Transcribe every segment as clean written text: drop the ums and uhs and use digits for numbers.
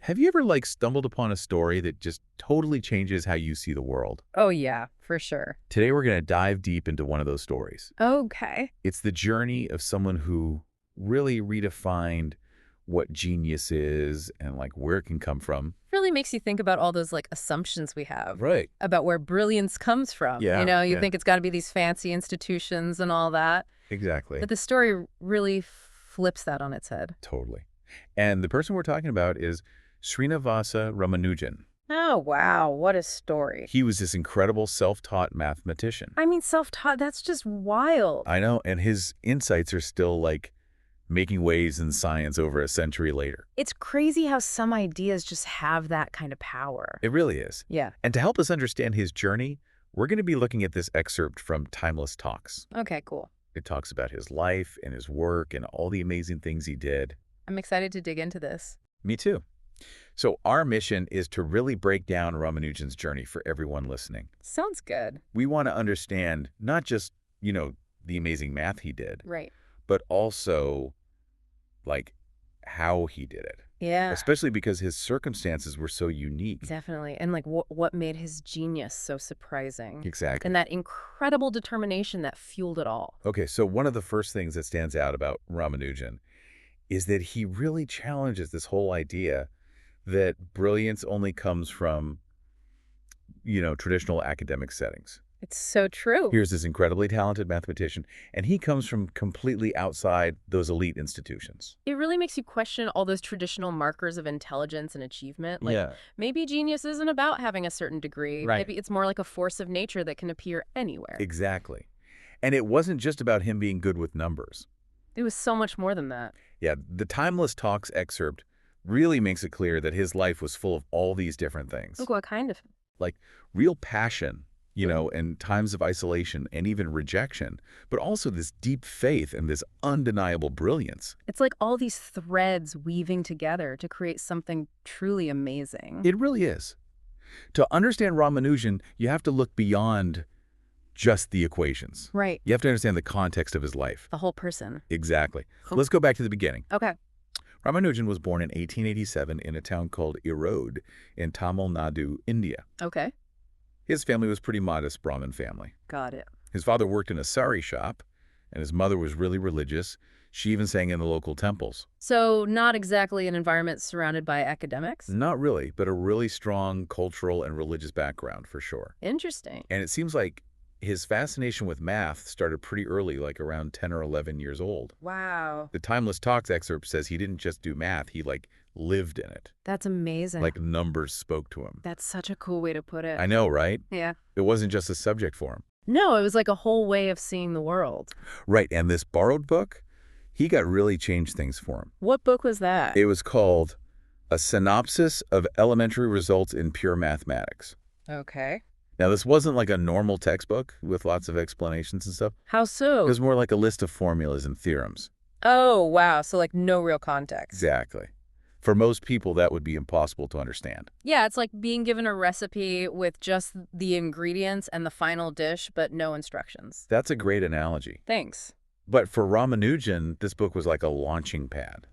Have you ever stumbled upon a story that just totally changes how you see the world? Oh, yeah, for sure. Today we're going to dive deep into one of those stories. Okay. It's the journey of someone who really redefined what genius is and where it can come from. Really makes you think about all those assumptions we have Right. about where brilliance comes from. Yeah. You Yeah. think it's got to be these fancy institutions and all that. Exactly. But the story really flips that on its head. Totally. And the person we're talking about is Srinivasa Ramanujan. Oh, wow. What a story. He was this incredible self-taught mathematician. I mean, self-taught, that's just wild. I know, and his insights are still making waves in science over a century later. It's crazy how some ideas just have that kind of power. It really is. Yeah. And to help us understand his journey, we're going to be looking at this excerpt from Timeless Talks. Okay, cool. It talks about his life and his work and all the amazing things he did. I'm excited to dig into this. Me too. So our mission is to really break down Ramanujan's journey for everyone listening. Sounds good. We want to understand not just, the amazing math he did, Right. but also how he did it. Yeah. Especially because his circumstances were so unique. Definitely. And what made his genius so surprising. Exactly. And that incredible determination that fueled it all. Okay, so one of the first things that stands out about Ramanujan is that he really challenges this whole idea that brilliance only comes from, traditional academic settings. It's so true. Here's this incredibly talented mathematician, and he comes from completely outside those elite institutions. It really makes you question all those traditional markers of intelligence and achievement. Yeah. Maybe genius isn't about having a certain degree. Right. Maybe it's more like a force of nature that can appear anywhere. Exactly. And it wasn't just about him being good with numbers. It was so much more than that. Yeah, the Timeless Talks excerpt really makes it clear that his life was full of all these different things. Look, what kind of? Real passion, and times of isolation and even rejection, but also this deep faith and this undeniable brilliance. It's like all these threads weaving together to create something truly amazing. It really is. To understand Ramanujan, you have to look beyond just the equations. Right. You have to understand the context of his life. The whole person. Exactly. Let's go back to the beginning. Okay. Ramanujan was born in 1887 in a town called Erode in Tamil Nadu, India. Okay. His family was pretty modest Brahmin family. Got it. His father worked in a sari shop, and his mother was really religious. She even sang in the local temples. So not exactly an environment surrounded by academics? Not really, but a really strong cultural and religious background for sure. Interesting. And it seems like his fascination with math started pretty early, around 10 or 11 years old. Wow. The Timeless Talks excerpt says he didn't just do math, he lived in it. That's amazing. Numbers spoke to him. That's such a cool way to put it. I know, right? Yeah. It wasn't just a subject for him. No, it was like a whole way of seeing the world. Right, and this borrowed book, he got really changed things for him. What book was that? It was called A Synopsis of Elementary Results in Pure Mathematics. Okay. Now, this wasn't a normal textbook with lots of explanations and stuff. How so? It was more like a list of formulas and theorems. Oh, wow. So no real context. Exactly. For most people, that would be impossible to understand. Yeah, it's like being given a recipe with just the ingredients and the final dish, but no instructions. That's a great analogy. Thanks. But for Ramanujan, this book was like a launching pad.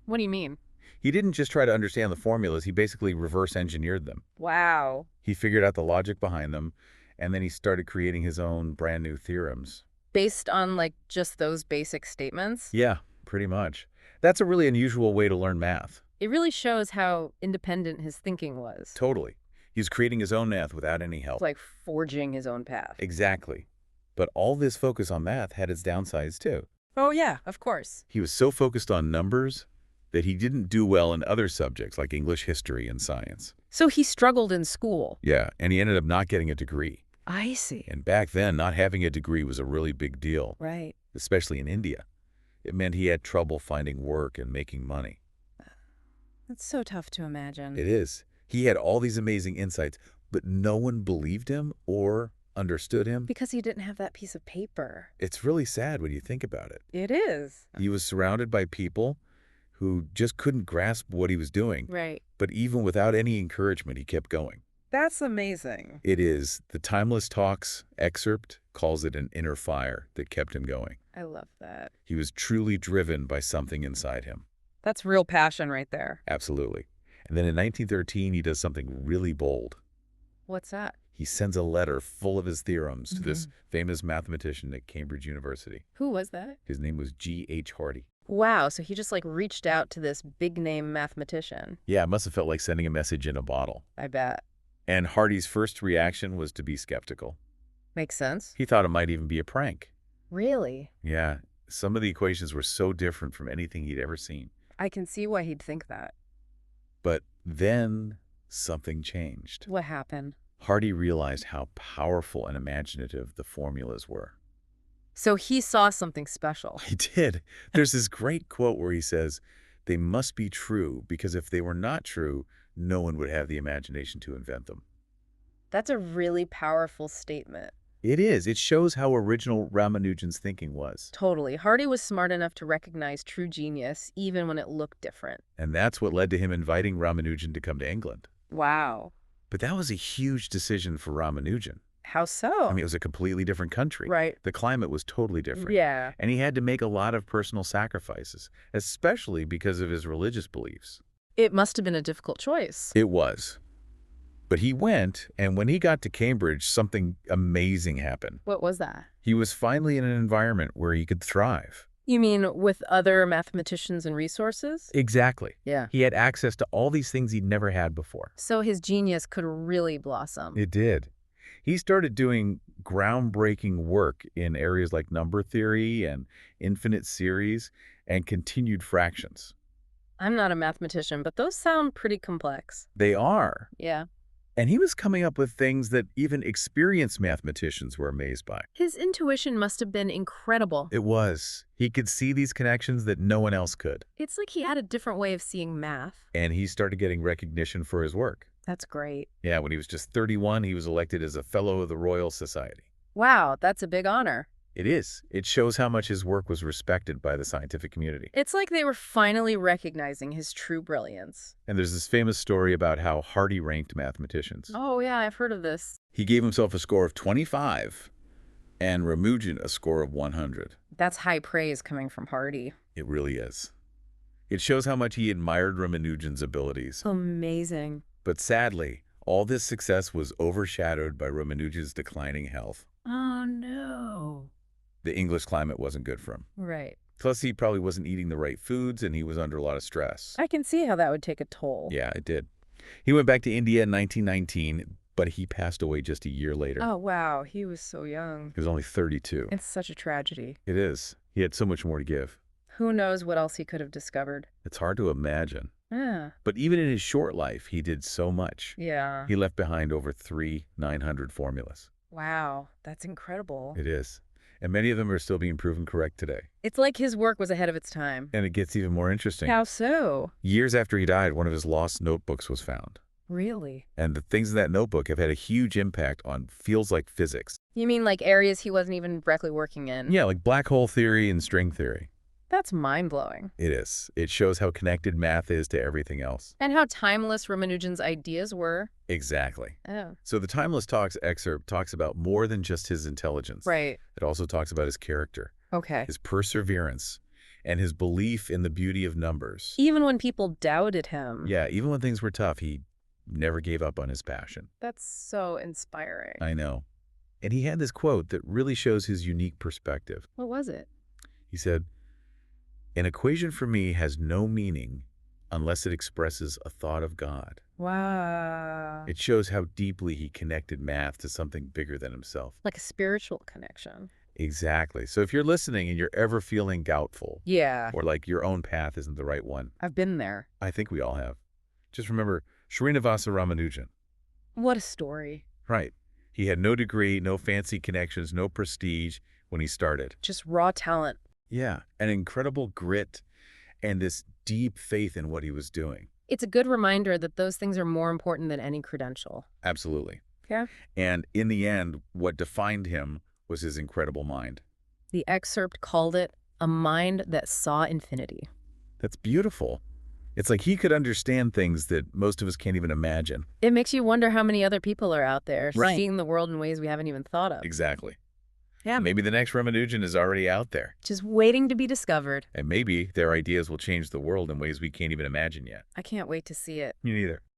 What do you mean? He didn't just try to understand the formulas, he basically reverse engineered them. Wow. He figured out the logic behind them, and then he started creating his own brand new theorems. Based on just those basic statements? Yeah, pretty much. That's a really unusual way to learn math. It really shows how independent his thinking was. Totally. He's creating his own math without any help. It's like forging his own path. Exactly. But all this focus on math had its downsides too. Oh, yeah, of course. He was so focused on numbers that he didn't do well in other subjects like English, history, and science. So he struggled in school. Yeah, and he ended up not getting a degree. I see. And back then, not having a degree was a really big deal, Right. especially in India. It meant he had trouble finding work and making money. That's so tough to imagine. It is. He had all these amazing insights, but no one believed him or understood him. Because he didn't have that piece of paper. It's really sad when you think about it. It is. He was surrounded by people who just couldn't grasp what he was doing. Right. But even without any encouragement, he kept going. That's amazing. It is. The Timeless Talks excerpt calls it an inner fire that kept him going. I love that. He was truly driven by something inside him. That's real passion right there. Absolutely. And then in 1913, he does something really bold. What's that? He sends a letter full of his theorems to this Mhm. famous mathematician at Cambridge University. Who was that? His name was G.H. Hardy. Wow, so he just like reached out to this big name mathematician. Yeah, it must have felt like sending a message in a bottle. I bet. And Hardy's first reaction was to be skeptical. Makes sense. He thought it might even be a prank. Really? Yeah, some of the equations were so different from anything he'd ever seen. I can see why he'd think that. But then something changed. What happened? Hardy realized how powerful and imaginative the formulas were. So he saw something special. He did. There's this great quote where he says, "They must be true, because if they were not true, no one would have the imagination to invent them." That's a really powerful statement. It is. It shows how original Ramanujan's thinking was. Totally. Hardy was smart enough to recognize true genius, even when it looked different. And that's what led to him inviting Ramanujan to come to England. Wow. But that was a huge decision for Ramanujan. How so? I mean, it was a completely different country. Right. The climate was totally different. Yeah. And he had to make a lot of personal sacrifices, especially because of his religious beliefs. It must have been a difficult choice. It was. But he went, and when he got to Cambridge, something amazing happened. What was that? He was finally in an environment where he could thrive. You mean with other mathematicians and resources? Exactly. Yeah. He had access to all these things he'd never had before. So his genius could really blossom. It did. He started doing groundbreaking work in areas like number theory and infinite series and continued fractions. I'm not a mathematician, but those sound pretty complex. They are. Yeah. And he was coming up with things that even experienced mathematicians were amazed by. His intuition must have been incredible. It was. He could see these connections that no one else could. It's like he had a different way of seeing math. And he started getting recognition for his work. That's great. Yeah, when he was just 31, he was elected as a Fellow of the Royal Society. Wow, that's a big honor. It is. It shows how much his work was respected by the scientific community. It's like they were finally recognizing his true brilliance. And there's this famous story about how Hardy ranked mathematicians. Oh, yeah, I've heard of this. He gave himself a score of 25 and Ramanujan a score of 100. That's high praise coming from Hardy. It really is. It shows how much he admired Ramanujan's abilities. Amazing. But sadly, all this success was overshadowed by Ramanujan's declining health. Oh, no. The English climate wasn't good for him. Right. Plus, he probably wasn't eating the right foods, and he was under a lot of stress. I can see how that would take a toll. Yeah, it did. He went back to India in 1919, but he passed away just a year later. Oh, wow. He was so young. He was only 32. It's such a tragedy. It is. He had so much more to give. Who knows what else he could have discovered. It's hard to imagine. Yeah. But even in his short life, he did so much. Yeah. He left behind over 900 formulas. Wow. That's incredible. It is. And many of them are still being proven correct today. It's like his work was ahead of its time. And it gets even more interesting. How so? Years after he died, one of his lost notebooks was found. Really? And the things in that notebook have had a huge impact on fields like physics. You mean like areas he wasn't even directly working in? Yeah, like black hole theory and string theory. That's mind-blowing. It is. It shows how connected math is to everything else. And how timeless Ramanujan's ideas were. Exactly. Oh. So the Timeless Talks excerpt talks about more than just his intelligence. Right. It also talks about his character, Okay. his perseverance, and his belief in the beauty of numbers. Even when people doubted him. Yeah, even when things were tough, he never gave up on his passion. That's so inspiring. I know. And he had this quote that really shows his unique perspective. What was it? He said, "An equation for me has no meaning unless it expresses a thought of God." Wow. It shows how deeply he connected math to something bigger than himself. Like a spiritual connection. Exactly. So if you're listening and you're ever feeling doubtful, Yeah. or like your own path isn't the right one, I've been there. I think we all have. Just remember Srinivasa Ramanujan. What a story. Right. He had no degree, no fancy connections, no prestige when he started. Just raw talent. Yeah. An incredible grit and this deep faith in what he was doing. It's a good reminder that those things are more important than any credential. Absolutely. Yeah. And in the end, what defined him was his incredible mind. The excerpt called it a mind that saw infinity. That's beautiful. It's like he could understand things that most of us can't even imagine. It makes you wonder how many other people are out there Right. seeing the world in ways we haven't even thought of. Exactly. Yeah. Maybe the next Ramanujan is already out there. Just waiting to be discovered. And maybe their ideas will change the world in ways we can't even imagine yet. I can't wait to see it. Me neither.